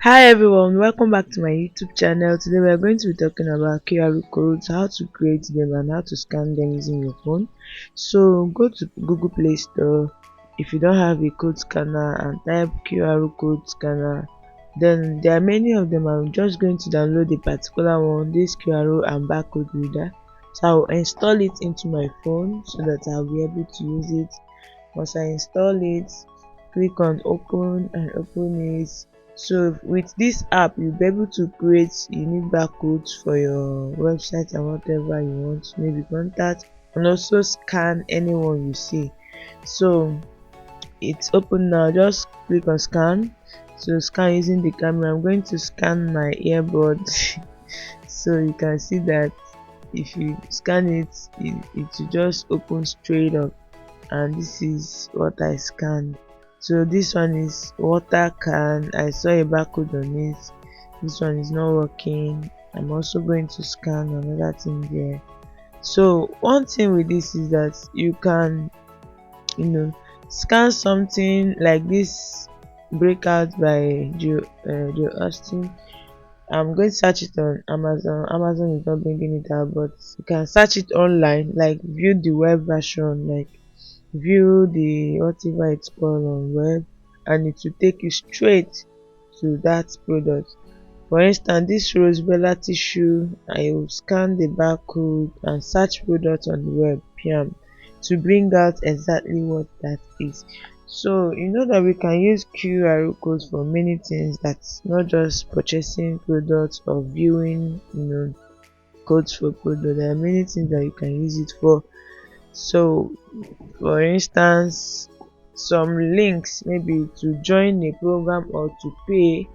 Hi everyone, welcome back to my YouTube channel. Today we are going to be talking about QR codes, how to create them and how to scan them using your phone. So go to Google Play Store if you don't have a code scanner and type QR code scanner. Then there are many of them. I'm just going to download a particular one, this QR and barcode reader. So I'll install it into my phone so that I'll be able to use it. Once I install it, click on open and open it. So with this app you'll be able to create unique barcodes for your website and whatever you want, maybe contact, and also scan anyone you see. So it's open now, just click on scan. So scan using the camera. I'm going to scan my earbud so you can see that if you scan it will just open straight up, and this is what I scanned. So this one is water can. I saw a barcode on it. This one is not working. I'm also going to scan another thing there. So one thing with this is that you can scan something like this breakout by Joe Austin. I'm going to search it on Amazon. Amazon is not bringing it out, but you can search it online, like view the web version, like view the whatever it's called on web, and it will take you straight to that product. For instance, this rose bella tissue, I will scan the barcode and search product on the web PM to bring out exactly what that is. So you know that we can use QR codes for many things, that's not just purchasing products or viewing codes for product. There are many things that you can use it for. So for instance, some links maybe to join a program or to pay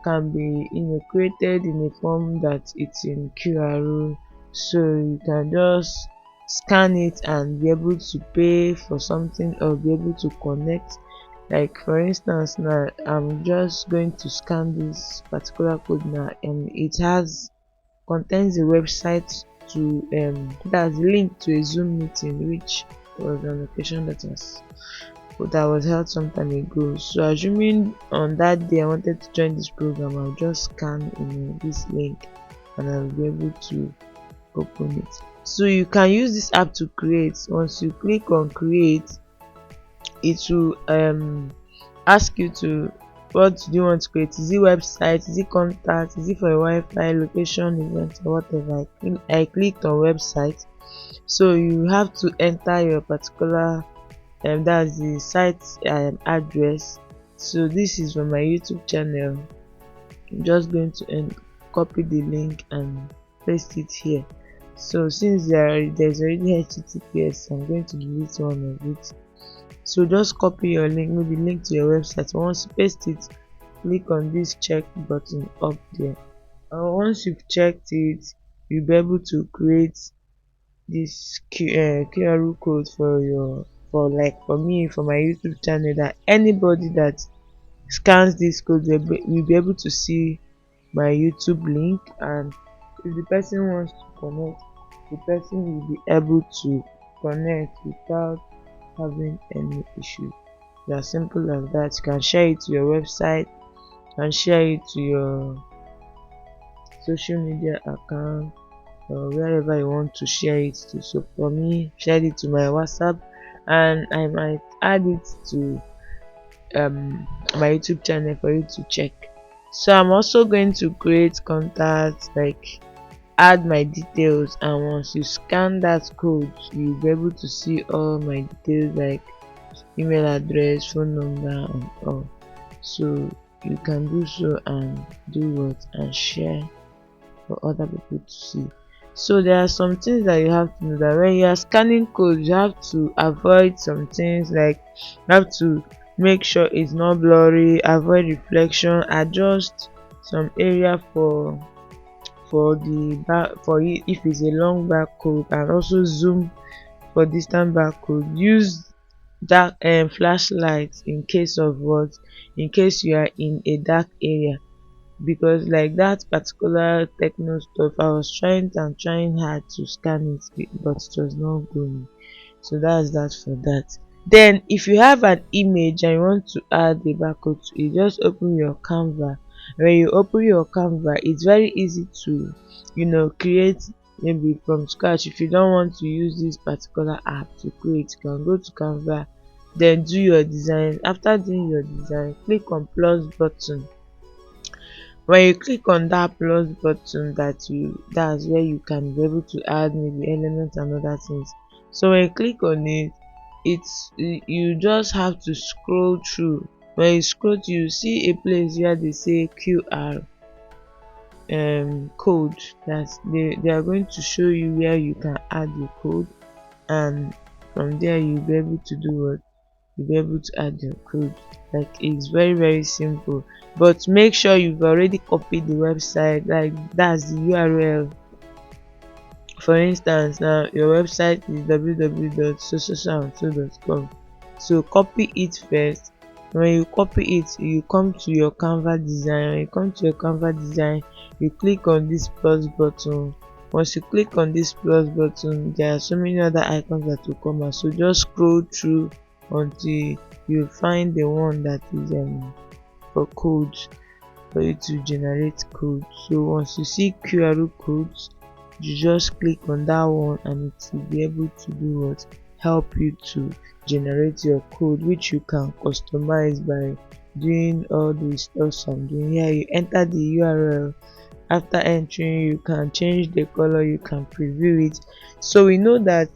can be created in a form that it's in QR. So you can just scan it and be able to pay for something or be able to connect. Like for instance, now I'm just going to scan this particular code now, and it has contains a website to that's linked to a Zoom meeting, which was an occasion that was held some time ago. So assuming on that day I wanted to join this program, I'll just scan this link and I'll be able to open it. So you can use this app to create. Once you click on create, it will ask you to, what do you want to create? Is it website, is it contact, is it for a Wi-Fi, location, event, or whatever? I clicked on website. So you have to enter your particular that's the site address. So this is from my YouTube channel. I'm just going to copy the link and paste it here. So since there's already HTTPS, I'm going to delete one of it. So just copy your link, maybe link to your website. Once you paste it, click on this check button up there, and once you've checked it, you'll be able to create this QR code for me, for my YouTube channel, that anybody that scans this code will be able to see my YouTube link, and if the person wants to connect, the person will be able to connect without having any issue. It's as simple as that. You can share it to your website and share it to your social media account or wherever you want to share it to. So for me, share it to my WhatsApp, and I might add it to my YouTube channel for you to check. So I'm also going to create contacts, like add my details, and once you scan that code, you'll be able to see all my details, like email address, phone number, and all. So you can do so and do what, and share for other people to see. So there are some things that you have to know, that when you are scanning code, you have to avoid some things, like you have to make sure it's not blurry, avoid reflection, adjust some area if it's a long barcode, and also zoom for distant barcode. Use dark flashlight in case of what, in case you are in a dark area, because like that particular techno stuff, I was trying hard to scan it, but it was not going. So that's that for that. Then if you have an image and you want to add a barcode to it, just open your Canva. When you open your Canva, it's very easy to create maybe from scratch. If you don't want to use this particular app to create, you can go to Canva, then do your design. After doing your design, click on plus button. When you click on that plus button, that's where you can be able to add maybe elements and other things. So when you click on it, you just have to scroll through. When you scroll through, you see a place where they say QR code. They are going to show you where you can add your code, and from there you'll be able to do what? You'll be able to add your code. Like, it's very simple, but make sure you've already copied the website. Like, that's the URL. For instance, now your website is www.sososoandso.com, so copy it first. When you copy it, you come to your Canva design. When you come to your Canva design, you click on this plus button. Once you click on this plus button, there are so many other icons that will come out, so just scroll through until you find the one that is for code, for you to generate code. So once you see QR codes, you just click on that one and it will be able to do what? Help you to generate your code, which you can customize by doing all the stuff I'm doing here. You enter the URL. After entering, you can change the color, you can preview it. So we know that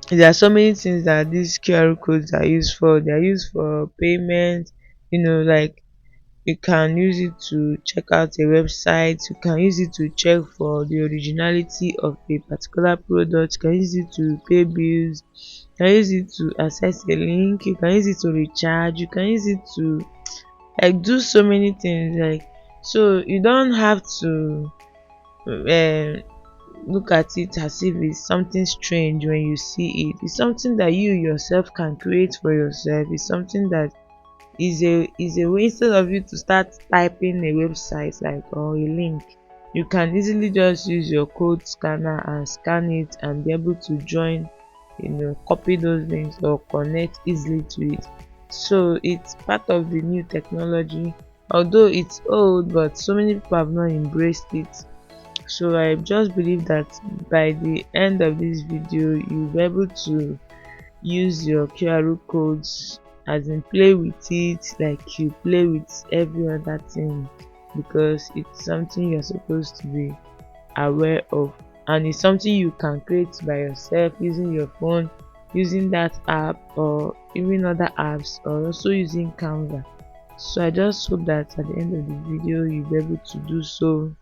there are so many things that these QR codes are used for. They are used for payment, like, you can use it to check out a website, you can use it to check for the originality of a particular product, you can use it to pay bills, you can use it to access a link, you can use it to recharge, you can use it to do so many things. Like, so you don't have to look at it as if it's something strange. When you see it, it's something that you yourself can create for yourself. It's something that is a way. Instead of you to start typing a website like, or a link, you can easily just use your code scanner and scan it and be able to join, copy those links or connect easily to it. So it's part of the new technology, although it's old, but so many people have not embraced it. So I just believe that by the end of this video, you'll be able to use your QR codes, as in play with it like you play with every other thing, because it's something you're supposed to be aware of, and it's something you can create by yourself using your phone, using that app, or even other apps, or also using Canva. So I just hope that at the end of the video you'll be able to do so.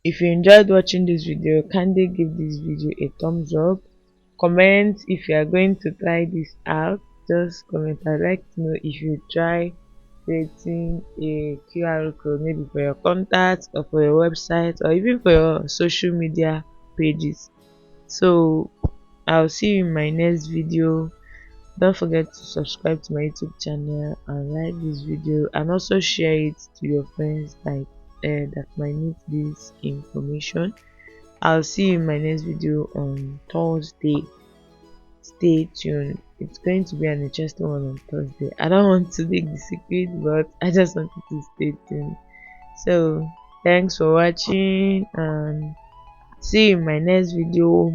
If you enjoyed watching this video, kindly give this video a thumbs up. Comment if you are going to try this out. Just comment. I'd like to know if you try creating a QR code, maybe for your contacts or for your website or even for your social media pages. So I'll see you in my next video. Don't forget to subscribe to my YouTube channel and like this video, and also share it to your friends that might need this information. I'll see you in my next video on Thursday. Stay tuned. It's going to be an interesting one on Thursday. I don't want to leak the secret, but I just want you to stay tuned. So thanks for watching and see you in my next video.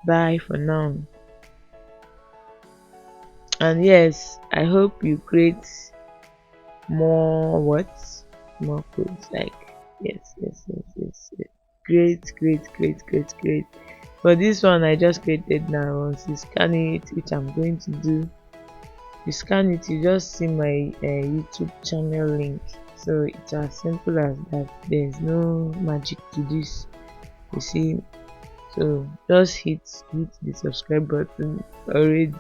Bye for now. And yes, I hope you create more codes. Like, yes. Great. But this one I just created now. Once you scan it, which I'm going to do, you scan it, you just see my YouTube channel link. So it's as simple as that. There's no magic to this, you see. So just hit the subscribe button already.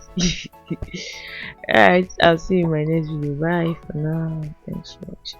Alright, I'll see you in my next video. Bye for now. Thanks for watching.